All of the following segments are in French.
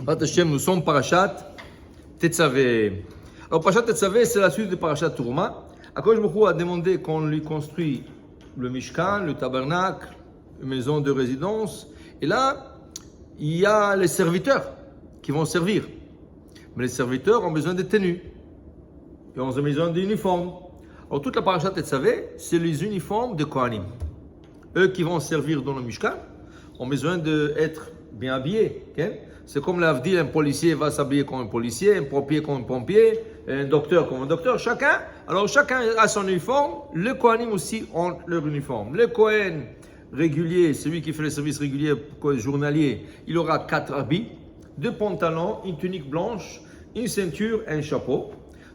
Hashem, nous sommes Parashat Tetzavé. Alors, Parashat Tetzavé, c'est la suite de Parashat Tourma. Akadosh Baruch Hu a demandé qu'on lui construise le Mishkan, le tabernacle, une maison de résidence. Et là, il y a les serviteurs qui vont servir. Mais les serviteurs ont besoin de tenues. Ils ont besoin d'uniformes. Alors, toute la Parashat Tetzavé, c'est les uniformes de Kohanim. Eux qui vont servir dans le Mishkan ont besoin d'être bien habillés. Okay? C'est comme l'Avdil, un policier va s'habiller comme un policier, un pompier comme un pompier, un docteur comme un docteur. Chacun a son uniforme. Les Kohanim aussi ont leur uniforme. Le Kohen régulier, celui qui fait le service régulier journalier, il aura 4 habits, 2 pantalons, une tunique blanche, une ceinture et un chapeau.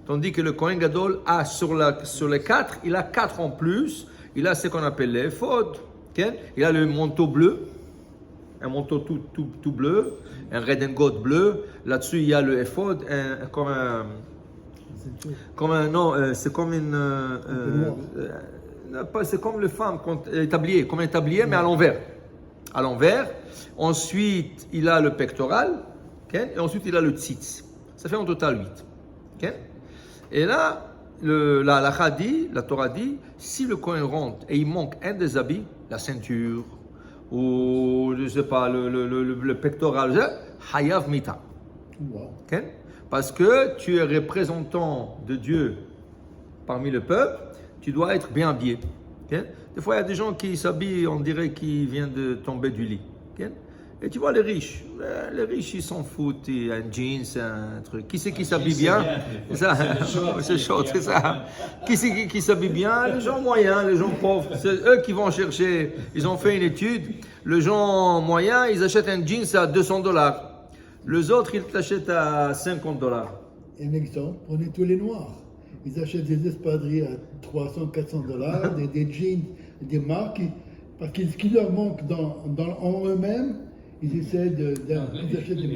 Tandis que le Kohen Gadol a sur les 4, il a 4 en plus. Il a ce qu'on appelle l'éphod. Okay? Il a le manteau bleu. Un manteau tout bleu, un redingot bleu. Là-dessus, il y a le éphod, c'est comme c'est comme le femme tablier, comme un tablier, mais à l'envers. À l'envers. Ensuite, il a le pectoral, okay? Et ensuite, il a le tzitz. Ça fait en total 8. Okay? Et là, la Torah dit, si le Kohen rentre et il manque un des habits, la ceinture, ou je ne sais pas, le pectoral, Hayav Mita. Wow. Okay? Parce que tu es représentant de Dieu parmi le peuple, tu dois être bien habillé. Okay? Des fois, il y a des gens qui s'habillent, on dirait qu'ils viennent de tomber du lit. Okay? Et tu vois les riches, ils s'en foutent, il y a un jeans, un truc. Qui c'est qui s'habille bien? C'est ça, c'est chaud, c'est ça. Qui c'est qui s'habille bien? Les gens moyens, les gens pauvres. C'est eux qui vont chercher. Ils ont fait une étude. Les gens moyens, ils achètent un jeans à $200. Les autres, ils l'achètent à $50. Un exemple, prenez tous les Noirs. Ils achètent des espadrilles à $300-400, des jeans, des marques, parce que ce qui leur manque en eux-mêmes, ils essaient Les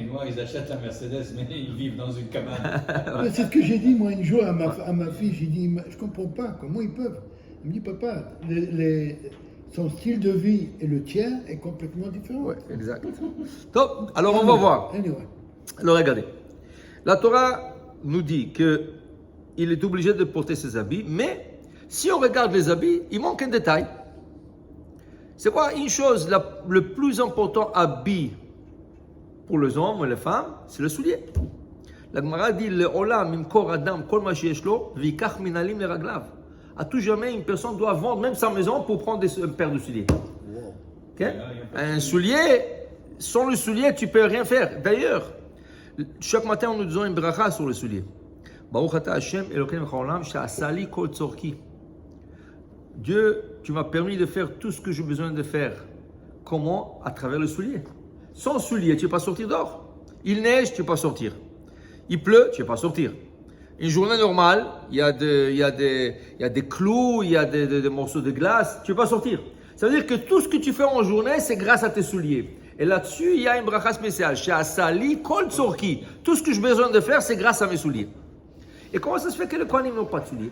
Noirs, ils achètent la Mercedes, mais ils vivent dans une cabane. C'est ce que j'ai dit, moi, un jour à ma fille. J'ai dit, je ne comprends pas, comment ils peuvent. Elle me dit, papa, son style de vie et le tien est complètement différent. Oui, exact. Donc, alors, on va voir. Anyway. Alors, regardez. La Torah nous dit qu'il est obligé de porter ses habits, mais si on regarde les habits, il manque un détail. C'est quoi une chose, le plus important habit pour les hommes et les femmes, c'est le soulier. La Gemara dit, le olam imkor adam kol ma sheyesh lo vikach minalim leraglav. À tout jamais, une personne doit vendre même sa maison pour prendre une paire de souliers. Wow. Okay? Un soulier, sans le soulier, tu peux rien faire. D'ailleurs, chaque matin, nous disons une bracha sur le soulier. Baruch ata Hashem Elokeinu haolam she'asali kol tzorki. Dieu, tu m'as permis de faire tout ce que j'ai besoin de faire. Comment? À travers le soulier. Sans soulier, tu ne peux pas sortir dehors. Il neige, tu ne peux pas sortir. Il pleut, tu ne peux pas sortir. Une journée normale, il y a des clous, il y a des morceaux de glace, tu ne peux pas sortir. Ça veut dire que tout ce que tu fais en journée, c'est grâce à tes souliers. Et là-dessus, il y a une bracha spéciale. She'asali kol tzorki. Tout ce que j'ai besoin de faire, c'est grâce à mes souliers. Et comment ça se fait que les Kohanim n'ont pas de souliers?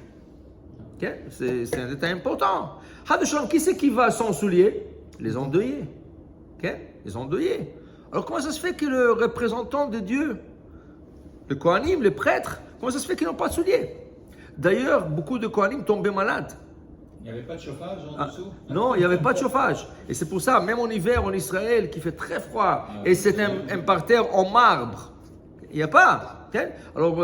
Okay? C'est un détail important. Qui c'est qui va sans souliers? Les endeuillés. Okay? Les endeuillés. Alors comment ça se fait que le représentant de Dieu, le Kohanim, les prêtres, comment ça se fait qu'ils n'ont pas de souliers? D'ailleurs, beaucoup de Kohanim tombaient malades. Il n'y avait pas de chauffage en dessous? Non, il n'y avait pas de chauffage. Et c'est pour ça, même en hiver en Israël, qui fait très froid, et c'est un parterre en marbre, il n'y a pas. Okay? Alors,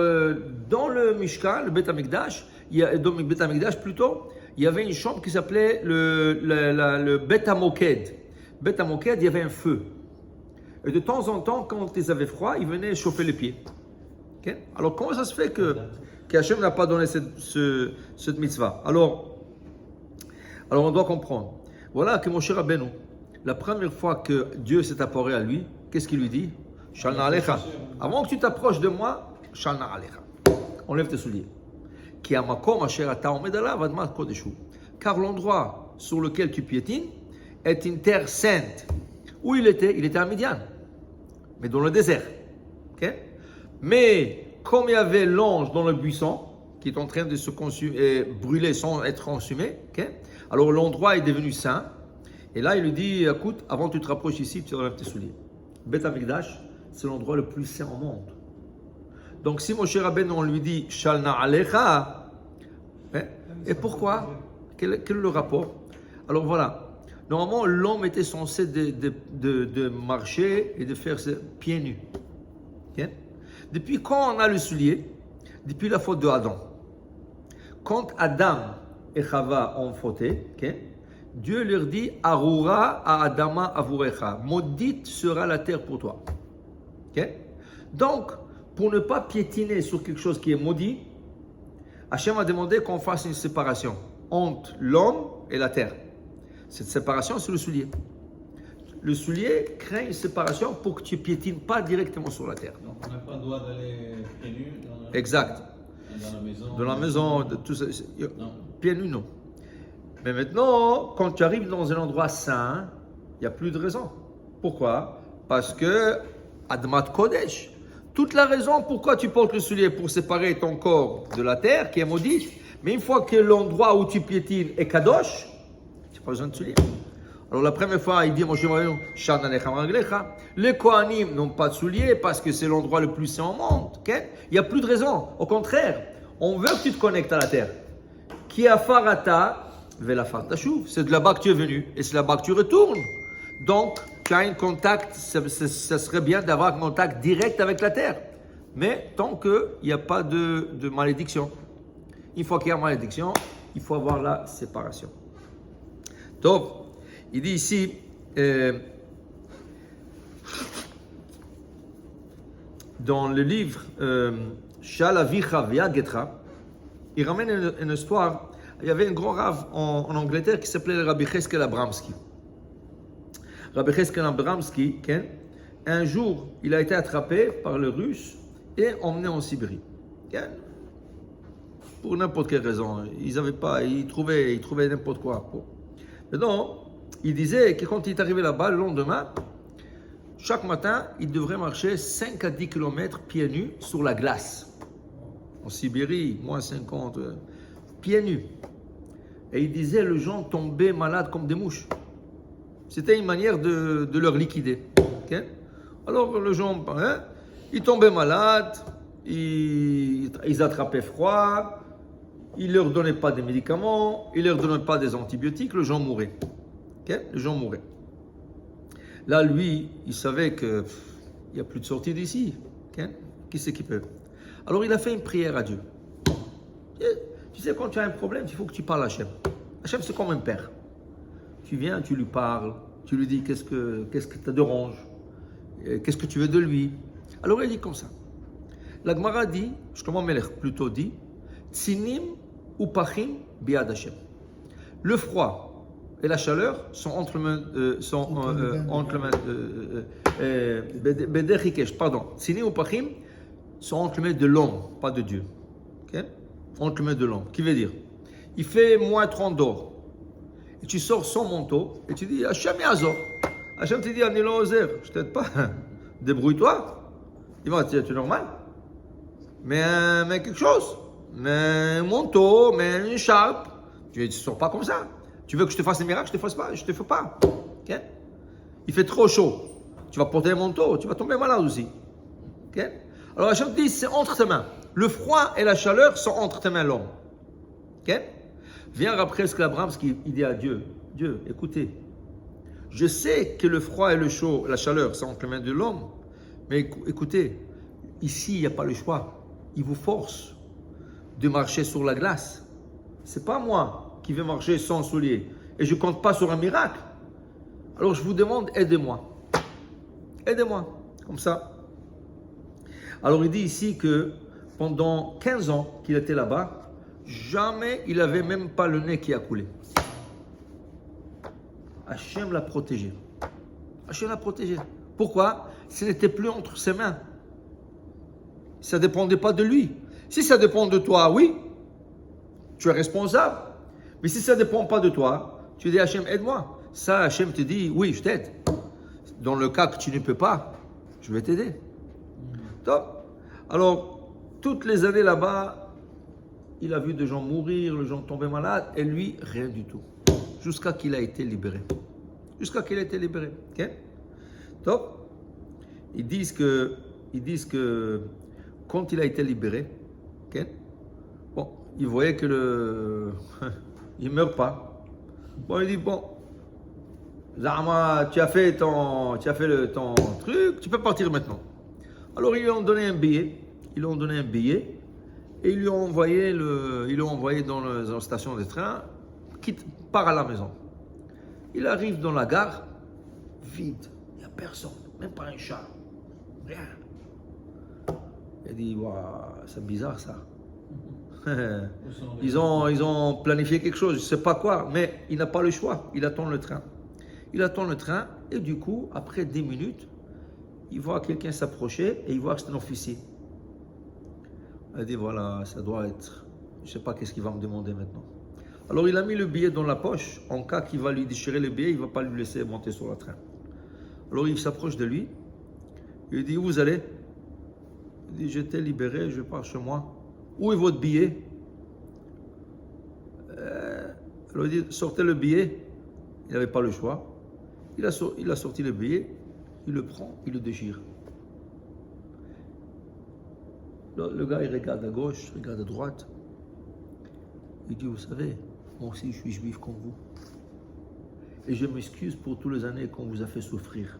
dans le Mishkan, le Bet HaMikdash, dans le Bet HaMikdash plutôt, il y avait une chambre qui s'appelait le Bet HaMoked. Bet HaMoked, il y avait un feu. Et de temps en temps, quand ils avaient froid, ils venaient chauffer les pieds. Okay? Alors, comment ça se fait que Hachem n'a pas donné cette mitzvah? Alors, on doit comprendre. Voilà que Moshe Rabbeinu, la première fois que Dieu s'est apparu à lui, qu'est-ce qu'il lui dit? Shalna alecha. Avant que tu t'approches de moi, Shalna alecha. Enlève tes souliers. Ki hamakom asher ata omed alav admat kodeshu. Car l'endroit sur lequel tu piétines est une terre sainte. Où il était? Il était à Midian, mais dans le désert. Okay? Mais comme il y avait l'ange dans le buisson, qui est en train de se brûler sans être consumé, okay? Alors l'endroit est devenu saint. Et là, il lui dit, écoute, avant que tu te rapproches ici, tu enlèves tes souliers. Bet HaMikdash, c'est l'endroit le plus saint au monde. Donc si Moshe Rabbeinu, on lui dit Shalna Alecha, hein, et pourquoi? Quel est le rapport? Alors voilà, normalement l'homme était censé de marcher et de faire ses pieds nus. Okay? Depuis quand on a le soulier? Depuis la faute de Adam. Quand Adam et Chava ont fauté, okay, Dieu leur dit Arura a Adama avurecha, maudite sera la terre pour toi. Okay? Donc, pour ne pas piétiner sur quelque chose qui est maudit, Hachem a demandé qu'on fasse une séparation entre l'homme et la terre. Cette séparation, c'est le soulier. Le soulier crée une séparation pour que tu ne piétines pas directement sur la terre. Donc on n'a pas le droit d'aller pieds nus Exact. Dans la maison. De la maison, de tout ça. Non. Pieds nus, non. Mais maintenant, quand tu arrives dans un endroit saint, il n'y a plus de raison. Pourquoi? Parce que Admat Kodesh. Toute la raison pourquoi tu portes le soulier pour séparer ton corps de la terre qui est maudite. Mais une fois que l'endroit où tu piétines est kadosh, tu n'as pas besoin de soulier. Alors la première fois, il dit Moshe Rabbeinu, Shan Alecha Maraglecha. Les Kohanim n'ont pas de soulier parce que c'est l'endroit le plus saint au monde. Okay? Il n'y a plus de raison. Au contraire, on veut que tu te connectes à la terre. Ki afarata velafar tashuv. C'est de là-bas que tu es venu et c'est là-bas que tu retournes. Donc, tu as un contact, ça serait bien d'avoir un contact direct avec la terre. Mais tant qu'il n'y a pas de malédiction. Une fois qu'il y a malédiction, il faut avoir la séparation. Donc, il dit ici, dans le livre Shalavicha V'Yagetra, il ramène une histoire. Il y avait un grand rave en Angleterre qui s'appelait Rabbi Cheskel Abramski. Rabbi Cheskel Abramski, un jour, il a été attrapé par les Russes et emmené en Sibérie. Pour n'importe quelle raison. Ils trouvaient n'importe quoi. Mais non, il disait que quand il est arrivé là-bas, le lendemain, chaque matin, il devrait marcher 5 à 10 km pieds nus sur la glace. En Sibérie, moins 50, pieds nus. Et il disait, les gens tombaient malades comme des mouches. C'était une manière de leur liquider. Okay? Alors, les gens, ils tombaient malades, ils attrapaient froid, ils ne leur donnaient pas des médicaments, ils ne leur donnaient pas des antibiotiques, les gens mouraient. Okay? Les gens mouraient. Là, lui, il savait qu'il n'y a plus de sortie d'ici. Okay? Qui c'est qui peut? Alors, il a fait une prière à Dieu. Tu sais, quand tu as un problème, il faut que tu parles à Hachem. Hachem, c'est comme un père. Tu viens, tu lui parles, tu lui dis qu'est-ce que te dérange, qu'est-ce que tu veux de lui. Alors, il dit comme ça. La Gemara dit, Shlomo Melech plutôt dit, Tsinim ou Pachim biad Hachem. Le froid et la chaleur sont entre Tsinim ou Pachim sont entre les mains de l'homme, pas de Dieu. Okay? Entre les mains de l'homme. Qui veut dire, il fait moins 30 d'or. Et tu sors son manteau et tu dis Hachem Yazor. Hachem te dit Anilo Ozer, je t'aide pas. Débrouille-toi. Il va dire tu es normal. Mais quelque chose. Mais un manteau, mais une écharpe. Tu ne sors pas comme ça. Tu veux que je te fasse un miracle, je te fais pas. Okay? Il fait trop chaud. Tu vas porter un manteau, tu vas tomber malade aussi. Okay? Alors Hachem te dit c'est entre tes mains. Le froid et la chaleur sont entre tes mains, l'homme. Okay? Vient après ce qu'Abramski dit à Dieu. Dieu, écoutez, je sais que le froid et le chaud, la chaleur sont entre les mains de l'homme, mais écoutez, ici, il n'y a pas le choix. Il vous force de marcher sur la glace. Ce n'est pas moi qui vais marcher sans souliers. Et je ne compte pas sur un miracle. Alors je vous demande, aidez-moi. Aidez-moi, comme ça. Alors il dit ici que pendant 15 ans qu'il était là-bas, jamais il n'avait même pas le nez qui a coulé. Hachem l'a protégé. Hachem l'a protégé. Pourquoi? Ce n'était plus entre ses mains. Ça ne dépendait pas de lui. Si ça dépend de toi, oui, tu es responsable. Mais si ça ne dépend pas de toi, tu dis Hachem, aide-moi. Ça, Hachem te dit, oui, je t'aide. Dans le cas que tu ne peux pas, je vais t'aider. Top. Alors, toutes les années là-bas, il a vu des gens mourir, les gens tomber malades, et lui, rien du tout. Jusqu'à qu'il a été libéré. Jusqu'à qu'il a été libéré. Ok? Top. ils disent que quand il a été libéré, ok, bon, il voyait que il ne meurt pas. Bon, il dit, bon, Zahma, tu as fait ton truc, tu peux partir maintenant. Alors ils lui ont donné un billet, et ils lui ont envoyé dans la station de train, part à la maison. Il arrive dans la gare, vide, il n'y a personne, même pas un chat, rien. Il dit, waouh, c'est bizarre ça. Ils ont planifié quelque chose, je ne sais pas quoi, mais il n'a pas le choix, il attend le train. Et du coup, après 10 minutes, il voit quelqu'un s'approcher et il voit que c'est un officier. Il dit, voilà, ça doit être, je ne sais pas qu'est-ce qu'il va me demander maintenant. Alors il a mis le billet dans la poche, en cas qu'il va lui déchirer le billet, il ne va pas lui laisser monter sur le train. Alors il s'approche de lui, il lui dit, où vous allez? Il dit, j'étais libéré, je pars chez moi. Où est votre billet? Alors il dit, sortez le billet. Il n'avait pas le choix. Il a sorti le billet, il le prend, il le déchire. Le gars, il regarde à gauche, il regarde à droite. Il dit, vous savez, moi aussi je suis juif comme vous. Et je m'excuse pour toutes les années qu'on vous a fait souffrir.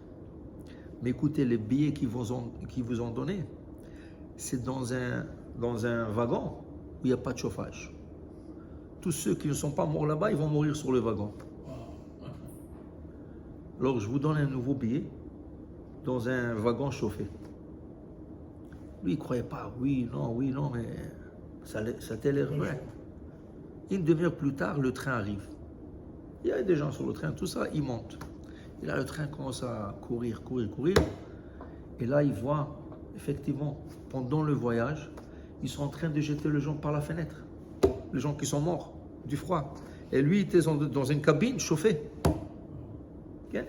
Mais écoutez, les billets qu'ils vous ont donnés, c'est dans un wagon où il n'y a pas de chauffage. Tous ceux qui ne sont pas morts là-bas, ils vont mourir sur le wagon. Alors je vous donne un nouveau billet dans un wagon chauffé. Lui, il ne croyait pas. Oui, non, mais ça a l'air vrai. Une demi-heure plus tard, le train arrive. Il y a des gens sur le train, tout ça, ils montent. Et là, le train commence à courir. Et là, il voit, effectivement, pendant le voyage, ils sont en train de jeter les gens par la fenêtre. Les gens qui sont morts du froid. Et lui, il était dans une cabine chauffée. Okay?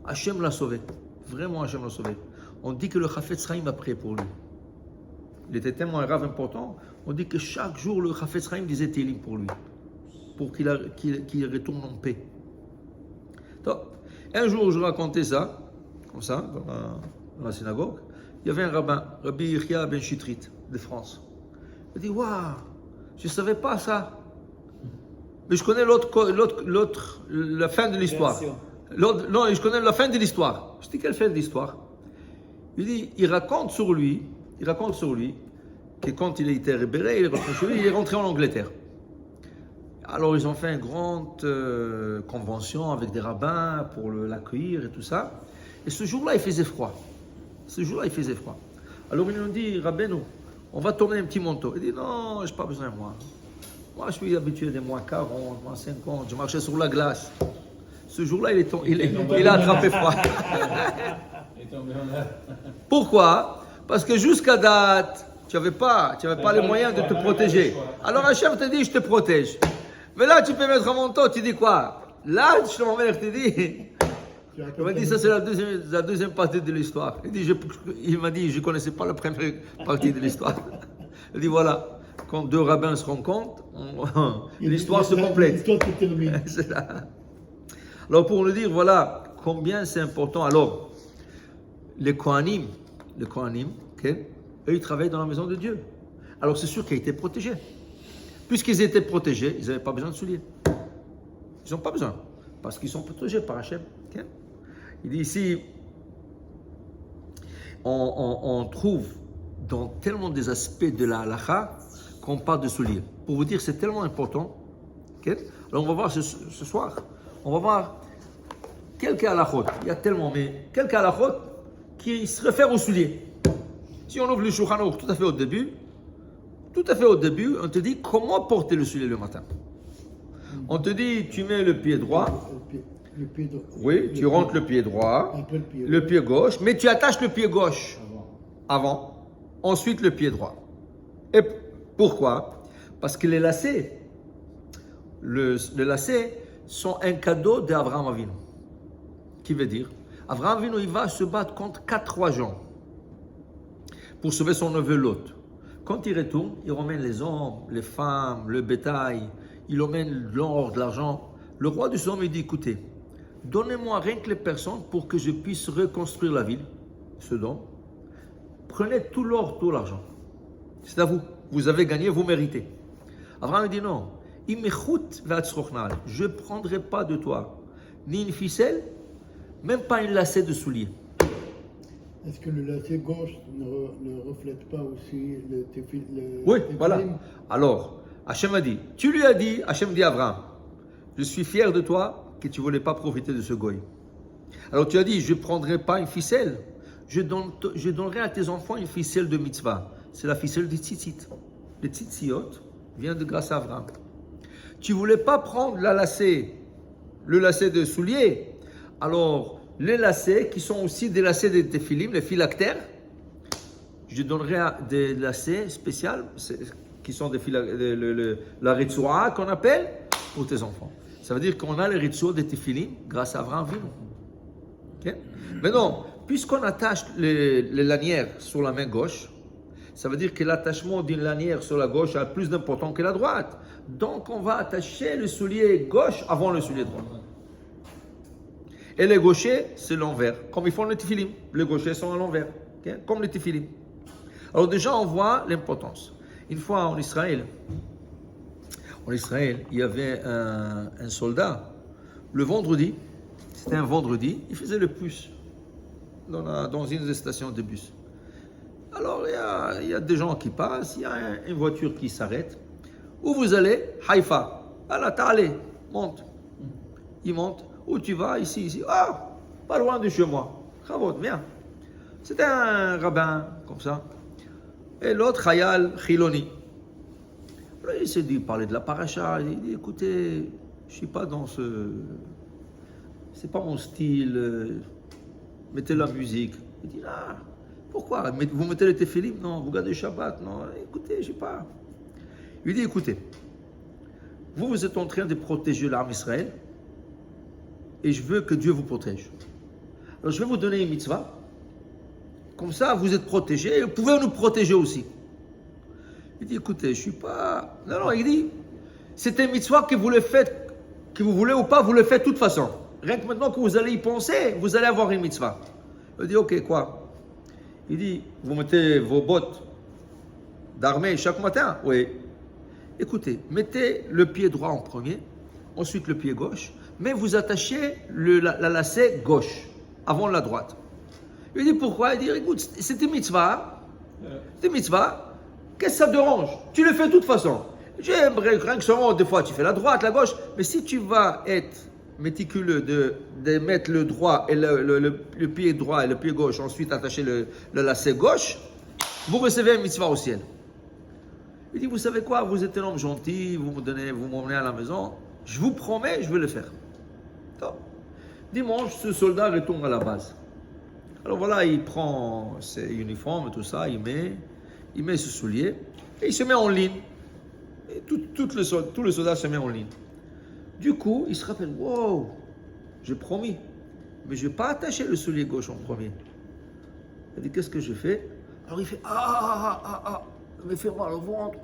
Hachem l'a sauvé. Vraiment, Hachem l'a sauvé. On dit que le Chafetz Chaim a prié pour lui. Il était tellement un rave important. On dit que chaque jour, le Chafetz Chaim disait Télim pour lui. Pour qu'il retourne en paix. Donc, un jour, je racontais ça, comme ça, dans la synagogue. Il y avait un rabbin, Rabbi Yechia ben Chitrit, de France. Il dit, waouh, je ne savais pas ça. Mais je connais la fin de l'histoire. Non, je connais la fin de l'histoire. Je dis, quelle fin de l'histoire? Il dit, il raconte sur lui que quand il a été libéré, il est rentré en Angleterre. Alors ils ont fait une grande convention avec des rabbins pour l'accueillir et tout ça. Et ce jour-là, il faisait froid. Alors ils nous ont dit, Rabbeinu, on va tourner un petit manteau. Il dit, non, je n'ai pas besoin moi. Moi, je suis habitué des moins 40, moins 50, je marchais sur la glace. Ce jour-là, il a attrapé froid. Pourquoi? Parce que jusqu'à date, tu n'avais pas les moyens de te protéger. Alors Hachem te dit, je te protège. Mais là, tu peux mettre un manteau, tu dis quoi? Là, Shlomo Melech te dit. Il m'a dit, ça c'est la deuxième partie de l'histoire. Il m'a dit, je ne connaissais pas la première partie de l'histoire. Il dit, voilà, quand deux rabbins se rencontrent, l'histoire se complète. L'histoire se termine. C'est ça. Alors pour nous dire, voilà, combien c'est important. Alors, les Kohanim, okay, eux, ils travaillent dans la maison de Dieu. Alors c'est sûr qu'ils étaient protégés. Puisqu'ils étaient protégés, ils n'avaient pas besoin de souliers. Ils n'ont pas besoin. Parce qu'ils sont protégés par Hachem. Okay? Il dit ici, on trouve dans tellement des aspects de la halakha qu'on parle de souliers. Pour vous dire, c'est tellement important. Okay? Alors on va voir ce soir, on va voir quelques halakhot. Il y a tellement, mais quelques halakhot qui se réfèrent aux souliers. Si on ouvre le Shulchan Aruch tout à fait au début, on te dit comment porter le soulier le matin. On te dit, tu mets le pied droit. Le pied droit. Oui, tu rentres le pied droit. Après le pied gauche, mais tu attaches le pied gauche avant. Ensuite le pied droit. Et pourquoi? Parce que les lacets, les lacets sont un cadeau d'Abraham Avinu. Qui veut dire, Abraham Avinu, il va se battre contre 4 rois gens pour sauver son neveu Lot. Quand il retourne, il ramène les hommes, les femmes, le bétail, il emmène l'or, de l'argent. Le roi du Sodome, il dit, écoutez, donnez-moi rien que les personnes pour que je puisse reconstruire la ville. se donne. Prenez tout l'or, tout l'argent. C'est à vous. Vous avez gagné, vous méritez. Abraham dit non. Je ne prendrai pas de toi ni une ficelle, même pas une lacet de soulier. Est-ce que le lacet gauche ne reflète pas aussi le Oui, téfilim? voilà. Alors, Hachem a dit, tu lui as dit, Hachem dit à Abraham, je suis fier de toi que tu ne voulais pas profiter de ce goy. Alors tu as dit, je ne prendrai pas une ficelle, je donnerai à tes enfants une ficelle de mitzvah. C'est la ficelle des tzitzit. Les tzitziot vient de grâce à Abraham. Tu ne voulais pas prendre le lacet de soulier. Alors, les lacets qui sont aussi des lacets de téphilim, les phylactères, je donnerai des lacets spéciaux qui sont la ritzoua qu'on appelle pour tes enfants. Ça veut dire qu'on a les ritzoua de téphilim grâce à Abraham Avinu. Okay? Maintenant, puisqu'on attache les lanières sur la main gauche, ça veut dire que l'attachement d'une lanière sur la gauche a plus d'importance que la droite. Donc, on va attacher le soulier gauche avant le soulier droit. Et les gauchers, c'est l'envers, comme ils font les téphilim. Les gauchers sont à l'envers, okay? Comme les téphilim. Alors déjà, on voit l'importance. Une fois en Israël, il y avait un soldat. Le vendredi, c'était un vendredi, il faisait le bus dans une des stations de bus. Alors, il y a des gens qui passent, il y a une voiture qui s'arrête. Où vous allez? Haïfa. Allah, t'allez, monte. Il monte. Où tu vas? Ici. Ah, pas loin de chez moi. Chavot, viens. C'était un rabbin, comme ça. Et l'autre, Khayal Chiloni. Alors, il s'est dit, parler de la paracha. Il dit, écoutez, je ne suis pas dans ce... C'est pas mon style. Mettez la musique. Il dit, ah, pourquoi? Vous mettez les téphilim? Non. Vous gardez Shabbat? Non. Écoutez, je ne sais pas. Il dit, écoutez, vous êtes en train de protéger l'armée Israël et je veux que Dieu vous protège. Alors je vais vous donner une mitzvah. Comme ça, vous êtes protégés et vous pouvez nous protéger aussi. Il dit, écoutez, je ne suis pas... Non, il dit, c'est une mitzvah que vous le faites, que vous voulez ou pas, vous le faites de toute façon. Rien que maintenant que vous allez y penser, vous allez avoir une mitzvah. Il dit, ok, quoi? Il dit, vous mettez vos bottes d'armée chaque matin? Oui. Écoutez, mettez le pied droit en premier, ensuite le pied gauche, mais vous attachez la lacet gauche, avant la droite. Il dit pourquoi? Il dit écoute, c'est une mitzvah. C'est une mitzvah. Qu'est-ce que ça te dérange? Tu le fais de toute façon. J'aimerais rien que seulement, des fois tu fais la droite, la gauche, mais si tu vas être méticuleux de mettre le droit et le pied droit et le pied gauche, ensuite attacher le lacet gauche, vous recevez une mitzvah au ciel. Il dit, vous savez quoi, vous êtes un homme gentil, vous m'emmenez à la maison, je vous promets, je vais le faire. Donc, dimanche, ce soldat retourne à la base. Alors voilà, il prend ses uniformes et tout ça, il met ses souliers et il se met en ligne. Et tout le soldat se met en ligne. Du coup, il se rappelle, wow, j'ai promis, mais je n'ai pas attaché le soulier gauche en premier. Il dit, qu'est-ce que je fais? Alors il fait, il me fait mal au ventre,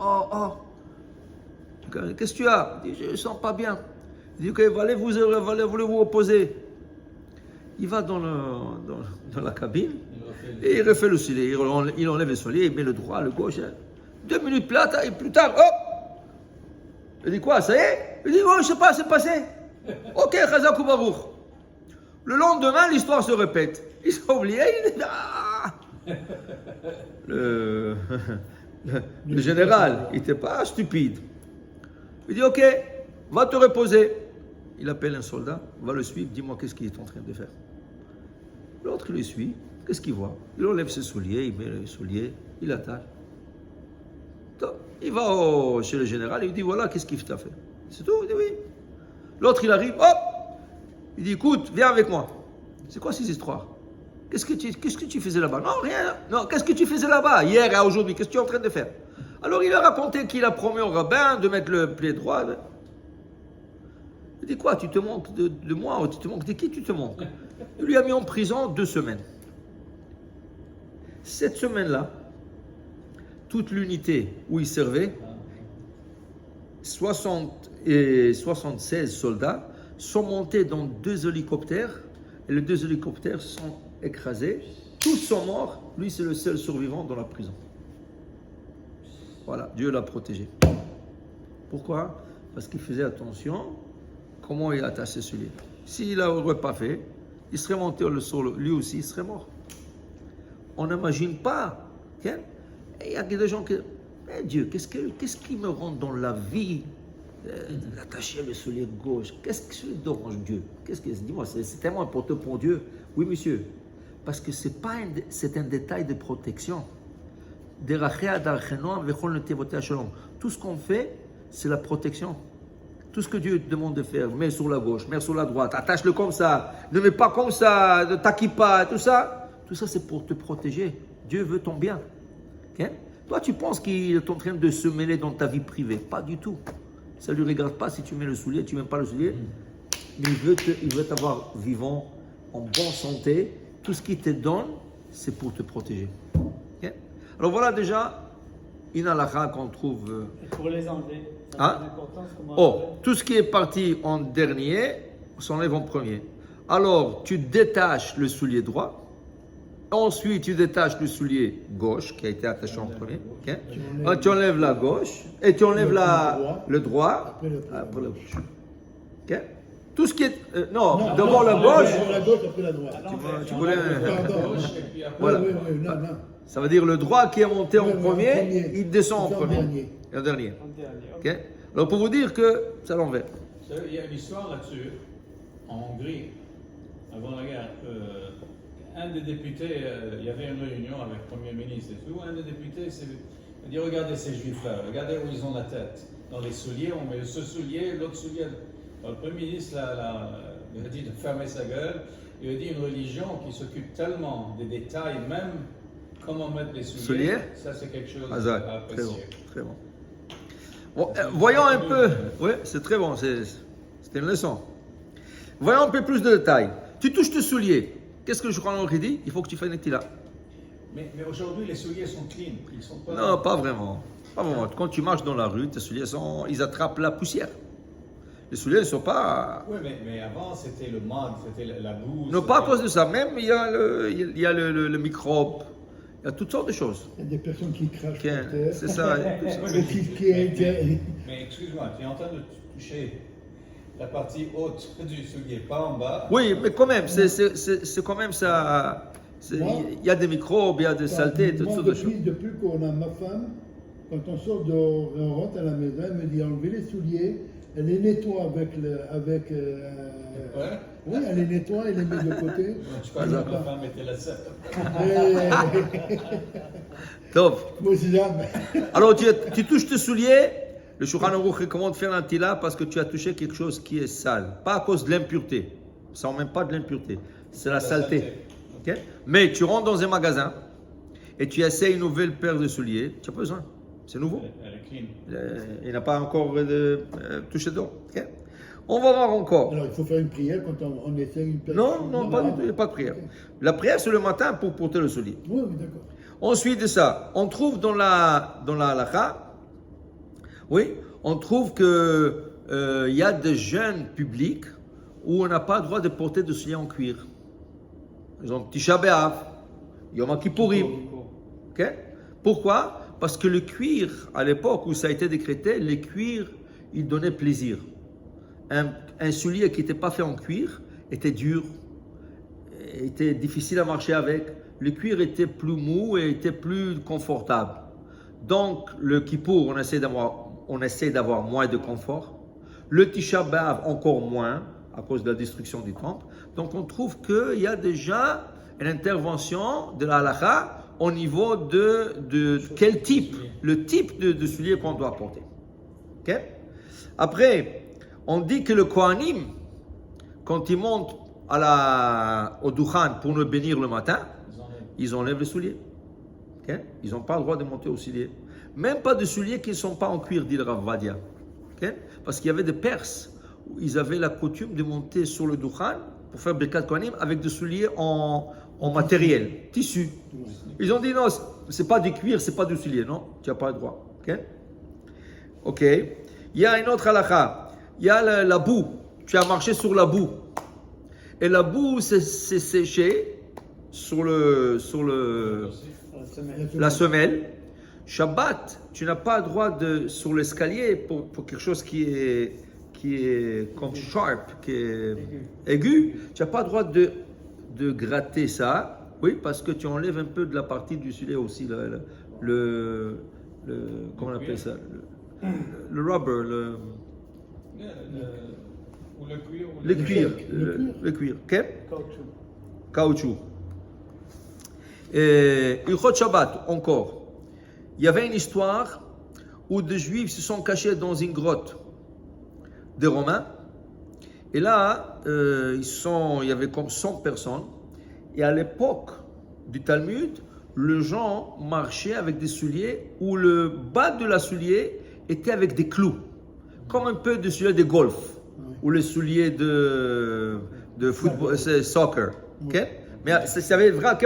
Qu'est-ce que tu as? Il dit, je ne sens pas bien. Il dit, ok, allez vous reposer. Il va dans la cabine et il refait le soulier. Il enlève le soulier, il met le droit, le gauche. 2 minutes plus tard, hop! Il dit quoi, ça y est? Il dit, oh, je ne sais pas, c'est passé. Ok, Chazak ou Baruch. Le lendemain, l'histoire se répète. Il s'est oublié, il dit, le général, il n'était pas stupide. Il dit, ok, va te reposer. Il appelle un soldat, va le suivre, dis-moi qu'est-ce qu'il est en train de faire. L'autre, il le suit, qu'est-ce qu'il voit? Il enlève ses souliers, il met les souliers, il attache. Donc, il va chez le général, il lui dit, voilà, qu'est-ce qu'il t'a fait? C'est tout? Il dit, oui. L'autre, il arrive, hop! Il dit, écoute, viens avec moi. C'est quoi ces histoires? Qu'est-ce que tu faisais là-bas? Non, rien. Non, qu'est-ce que tu faisais là-bas? Hier et aujourd'hui, qu'est-ce que tu es en train de faire? Alors, il a raconté qu'il a promis au rabbin de mettre le pied droit. Il dit quoi? Tu te manques de moi? Ou tu te manques de qui tu te manques? Il lui a mis en prison 2 semaines. Cette semaine-là, toute l'unité où il servait, 76 soldats, sont montés dans 2 hélicoptères et les 2 hélicoptères sont écrasés Tous sont morts. Lui, c'est le seul survivant dans la prison. Voilà, Dieu l'a protégé. Pourquoi? Parce qu'il faisait attention comment il attachait ses souliers. S'il n'aurait pas fait, il serait monté sur lui aussi, il serait mort. On n'imagine pas. Hein? Il y a des gens qui... Dieu, qu'est-ce qui me rend dans la vie d'attacher le soulier gauche? Qu'est-ce qui dérange Dieu? Dis-moi, c'est tellement important pour Dieu. Oui, monsieur. Parce que c'est un détail de protection. Tout ce qu'on fait, c'est la protection. Tout ce que Dieu te demande de faire, mets sur la gauche, mets sur la droite, attache-le comme ça, ne mets pas comme ça, ne t'acquis pas, tout ça c'est pour te protéger. Dieu veut ton bien. Okay? Toi, tu penses qu'il est en train de se mêler dans ta vie privée. Pas du tout. Ça ne lui regarde pas si tu mets le soulier, tu ne mets pas le soulier. Mais il veut t'avoir vivant, en bonne santé. Tout ce qu'il te donne, c'est pour te protéger. Okay? Alors voilà déjà une halakha qu'on trouve... Pour les enlever, ça a une importance, comment enlever? Tout ce qui est parti en dernier s'enlève en premier. Alors, tu détaches le soulier droit. Ensuite, tu détaches le soulier gauche qui a été attaché en premier. Okay? Tu enlèves la gauche et tu enlèves le droit après la gauche. Okay? Tout ce qui est... non, d'abord la gauche. La gauche après la droite. Tu voulais... Pardon. Voilà. Oui, non. Ça veut dire le droit qui est monté en premier, il descend en premier. Et en dernier. Okay? Alors pour vous dire que c'est à l'envers. Il y a une histoire là-dessus, en Hongrie, avant la guerre. Un des députés, il y avait une réunion avec le Premier ministre et tout, un des députés a dit regardez ces juifs-là, regardez où ils ont la tête. Dans les souliers, on met ce soulier, l'autre soulier. Alors, le Premier ministre il a dit de fermer sa gueule. Il a dit une religion qui s'occupe tellement des détails, même comment mettre les souliers. Ça, c'est quelque chose à apprécier. Très bon. Bon, voyons un peu. Oui, c'est très bon, c'était une leçon. Voyons un peu plus de détails. Tu touches tes souliers. Qu'est-ce que le Shulchan Aruch dit? Il faut que tu fasses une nettila. Mais aujourd'hui, les souliers sont clean. Ils sont pas... Non, pas vraiment. Pas vraiment. Quand tu marches dans la rue, tes souliers ils attrapent la poussière. Les souliers ne sont pas... Oui, mais avant, c'était le mud, c'était la boue. Non, pas à cause de ça. Même, il y a le microbe. Il y a toutes sortes de choses. Il y a des personnes qui crachent par terre. C'est ça. Mais excuse-moi, tu es en train de toucher la partie haute du soulier, pas en bas. Oui, mais quand même, c'est quand même ça. Il y a des microbes, il y a des saletés, toutes sortes de choses. Depuis qu'on a ma femme, quand on sort dehors, on rentre à la maison, elle me dit enlevez les souliers, elle les nettoie avec Ouais. oui, elle les nettoie et les met de côté. Je crois que ma femme était la seule. Top. Moi aussi, Alors, tu touches tes souliers, le Shulchan Aruch recommande de faire un tila parce que tu as touché quelque chose qui est sale. Pas à cause de l'impureté. Ça ne même pas de l'impureté. C'est la saleté. Okay? Mais tu rentres dans un magasin et tu essaies une nouvelle paire de souliers, tu n'as pas besoin. C'est nouveau. Elle est clean. Il n'a pas encore touché d'eau. Okay? On va voir encore. Alors, il faut faire une prière quand on essaie une paire. Non, pas du tout, il n'y a pas de prière. La prière, c'est le matin pour porter le soulier. Oui, d'accord. Ensuite de ça, on trouve dans la halakha, oui, on trouve que y a des jeunes publics où on n'a pas le droit de porter de souliers en cuir. Par exemple, Tisha B'Av, Yom Kippourim. Okay? Pourquoi? Parce que le cuir, à l'époque où ça a été décrété, le cuir, il donnait plaisir. Un soulier qui n'était pas fait en cuir était dur, était difficile à marcher avec. Le cuir était plus mou et était plus confortable. Donc, le Kippour, on essaie d'avoir moins de confort. Le Tisha B'Av, encore moins, à cause de la destruction du temple. Donc, on trouve qu'il y a déjà une intervention de la halakha au niveau de quel type, le type de soulier qu'on doit porter. Okay? Après, on dit que le Kohanim, quand ils montent au Duchan pour nous bénir le matin, ils enlèvent les souliers. Okay? Ils n'ont pas le droit de monter au soulier. Même pas de souliers qui ne sont pas en cuir, dit le Rav Vadia. Okay? Parce qu'il y avait des Perses où ils avaient la coutume de monter sur le Duchan pour faire Birkat Kohanim avec des souliers en matériel, tissu. Ils ont dit non, c'est pas du cuir, c'est pas du soulier, non, tu n'as pas le droit. Ok. Il y a une autre halakha. Il y a la boue. Tu as marché sur la boue. Et la boue s'est séchée la semelle. Shabbat, tu n'as pas le droit de sur l'escalier pour quelque chose qui est comme sharp, qui est aigu. Tu n'as pas le droit de gratter ça. Oui, parce que tu enlèves un peu de la partie du soulier aussi, comment on appelle ça, le rubber, ou le cuir. le cuir, ok? Caoutchouc. Caoutchouc. Et Ilchot Shabbat, encore. Il y avait une histoire où des Juifs se sont cachés dans une grotte des Romains. Et là, il y avait comme 100 personnes. Et à l'époque du Talmud, les gens marchaient avec des souliers où le bas de la soulier était avec des clous. Comme un peu des souliers de golf. Ou les souliers de football, c'est soccer. Okay? Mais ça avait vraiment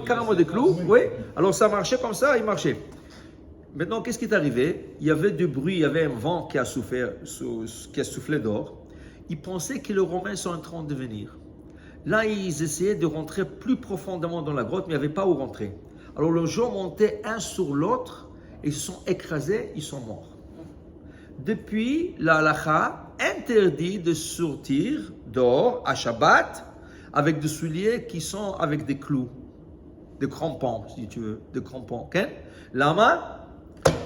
carrément des clous. Oui. Alors ça marchait comme ça, il marchait. Maintenant, qu'est-ce qui est arrivé? Il y avait du bruit, il y avait un vent qui a soufflé dehors. Ils pensaient que les Romains sont en train de venir. Là, ils essayaient de rentrer plus profondément dans la grotte, mais il n'y avait pas où rentrer. Alors, les gens montaient un sur l'autre, et ils se sont écrasés, ils sont morts. Depuis, la halakha interdit de sortir dehors à Shabbat avec des souliers qui sont avec des clous, des crampons, si tu veux, des crampons. Okay? Lama,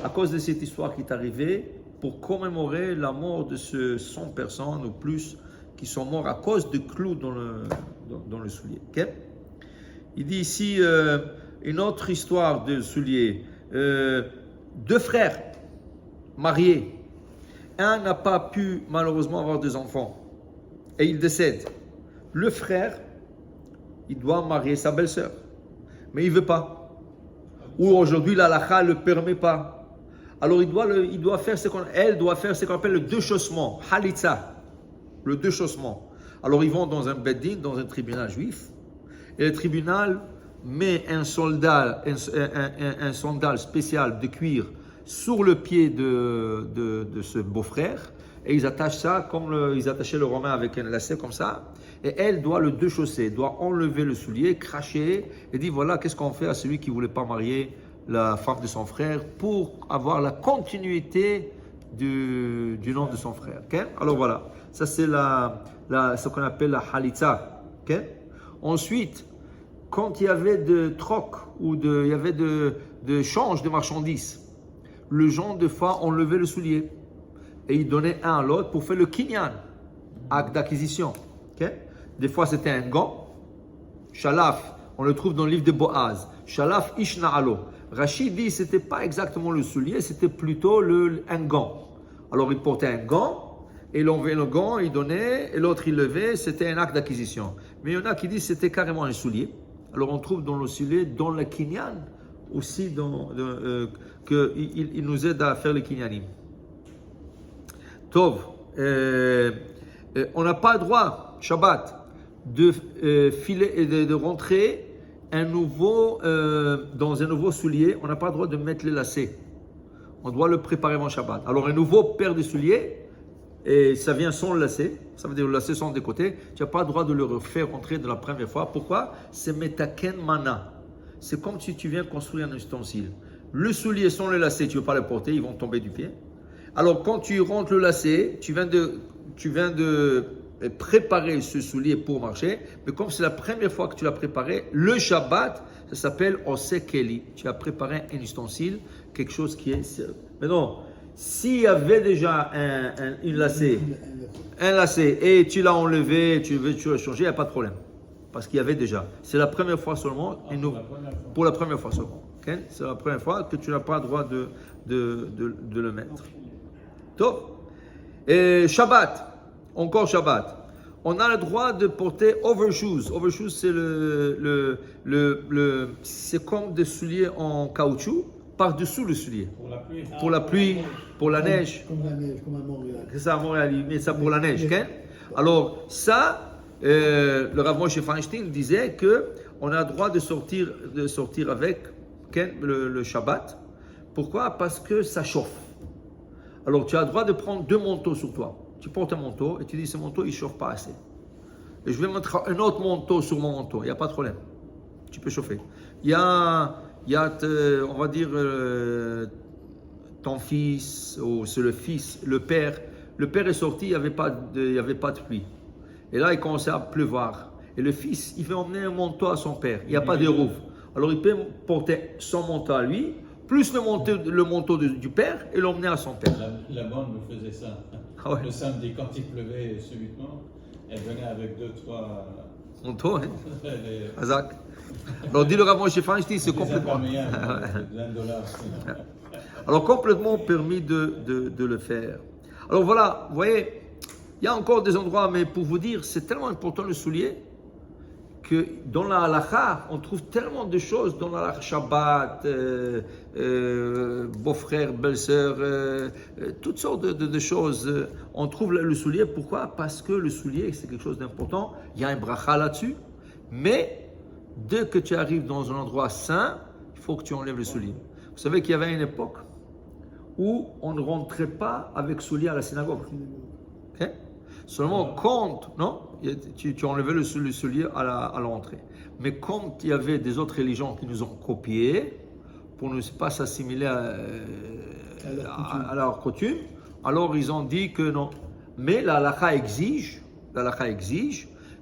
à cause de cette histoire qui est arrivée, pour commémorer la mort de ces 100 personnes ou plus qui sont morts à cause de clous dans le soulier. Okay? Il dit ici une autre histoire de souliers. 2 frères mariés. Un n'a pas pu malheureusement avoir des enfants et il décède. Le frère, il doit marier sa belle-sœur, mais il ne veut pas. Ou aujourd'hui la halakha ne le permet pas. Alors elle doit faire ce qu'on appelle le déchaussement, halitza, le déchaussement. Alors ils vont dans un beddin, dans un tribunal juif, et le tribunal met un sandal spécial de cuir sur le pied de ce beau-frère, et ils attachent ça comme ils attachaient le Romain avec un lacet comme ça, et elle doit le déchausser, doit enlever le soulier, cracher, et dit voilà qu'est-ce qu'on fait à celui qui ne voulait pas marier la femme de son frère pour avoir la continuité du nom de son frère. Okay? Alors voilà, ça c'est ce qu'on appelle la halitza. Okay? Ensuite, quand il y avait de troc ou il y avait de change de marchandises, les gens de fois enlevaient le soulier et ils donnaient un à l'autre pour faire le kinyan, acte d'acquisition. Okay? Des fois c'était un gant, shalaf, on le trouve dans le livre de Boaz, shalaf ishna'alo. Rachid dit que ce n'était pas exactement le soulier, c'était plutôt un gant. Alors il portait un gant, et il enlevait le gant, il donnait, et l'autre il levait, c'était un acte d'acquisition. Mais il y en a qui disent que c'était carrément un soulier. Alors on trouve dans le soulier, dans le kinyan, aussi qu'il nous aide à faire le kinyanim. Tov, on n'a pas le droit, Shabbat, de rentrer dans un nouveau soulier, on n'a pas le droit de mettre les lacets. On doit le préparer avant Shabbat. Alors un nouveau paire de souliers, et ça vient sans lacet, ça veut dire le lacet sont des côtés, tu n'as pas le droit de le refaire rentrer de la première fois. Pourquoi? C'est metaken mana. C'est comme si tu viens construire un ustensile. Le soulier sans le lacet, tu ne veux pas le porter, ils vont tomber du pied. Alors quand tu rentres le lacet, tu viens de préparer ce soulier pour marcher, mais comme c'est la première fois que tu l'as préparé, le Shabbat, ça s'appelle Osekeli. Tu as préparé un ustensile, quelque chose qui est... Mais non, s'il y avait déjà un lacet, et tu l'as enlevé, tu l'as changé, il n'y a pas de problème. Parce qu'il y avait déjà. C'est la première fois seulement, pour la première fois seulement. Okay? C'est la première fois que tu n'as pas le droit de le mettre. Top. Et Shabbat. Encore Shabbat. On a le droit de porter overshoes. Overshoes, c'est c'est comme des souliers en caoutchouc par-dessous le soulier. Pour la pluie, pour la neige. Comme la neige, comme à Montréal. C'est ça à Montréal, mais ça pour la neige. Okay? Alors ça, le Rav Moshe Feinstein disait que on a le droit de sortir avec le Shabbat. Pourquoi? Parce que ça chauffe. Alors tu as le droit de prendre 2 manteaux sur toi. Tu portes un manteau et tu dis ce manteau il ne chauffe pas assez. Et je vais mettre un autre manteau sur mon manteau, il n'y a pas de problème. tu peux chauffer. Il y a on va dire, ton fils, ou c'est le fils, le père est sorti, il n'y avait pas de pluie. Et là, il commençait à pleuvoir. Et le fils, il veut emmener un manteau à son père. Il n'y a pas de roue. Alors, il peut porter son manteau à lui, plus le manteau du père, et l'emmener à son père. La bonne me faisait ça. Ah ouais. Le samedi, quand il pleuvait subitement, elle venait avec 2-3 Manteau, hein? Azak. Alors, dit le Rav Moshe Feinstein, c'est complètement. $20. Alors, complètement permis de le faire. Alors, voilà, vous voyez, il y a encore des endroits, mais pour vous dire, c'est tellement important le soulier que dans la halakha, on trouve tellement de choses dans la halakha, Shabbat, beau-frère, belle-sœur, toutes sortes de choses. On trouve le soulier. Pourquoi? Parce que le soulier, c'est quelque chose d'important. Il y a un bracha là-dessus. Mais dès que tu arrives dans un endroit saint, il faut que tu enlèves le soulier. Vous savez qu'il y avait une époque où on ne rentrait pas avec soulier à la synagogue. Okay? Seulement quand, non, tu enlevais le soulier à l'entrée. Mais quand il y avait des autres religions qui nous ont copiés, pour ne pas s'assimiler à leur coutume, alors ils ont dit que non. Mais la halakha exige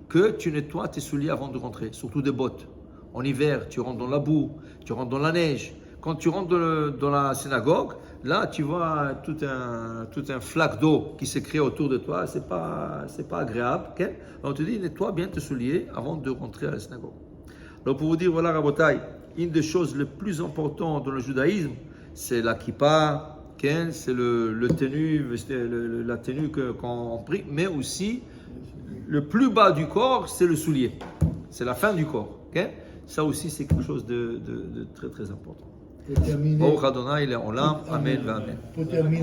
que tu nettoies tes souliers avant de rentrer, surtout des bottes. En hiver, tu rentres dans la boue, tu rentres dans la neige. Quand tu rentres dans la synagogue, là, tu vois tout un flaque d'eau qui s'est créé autour de toi. C'est pas agréable. Okay? Alors, on te dit, nettoie bien tes souliers avant de rentrer à la synagogue. Alors, pour vous dire, voilà, Rabotai, une des choses les plus importantes dans le judaïsme, c'est la kippa, okay? C'est la tenue qu'on prie, mais aussi, le plus bas du corps, c'est le soulier. C'est la fin du corps. Okay? Ça aussi, c'est quelque chose de très, très important. Pour terminer, Baruch Adonai, il est en l'âme. Amen, amen. pour terminer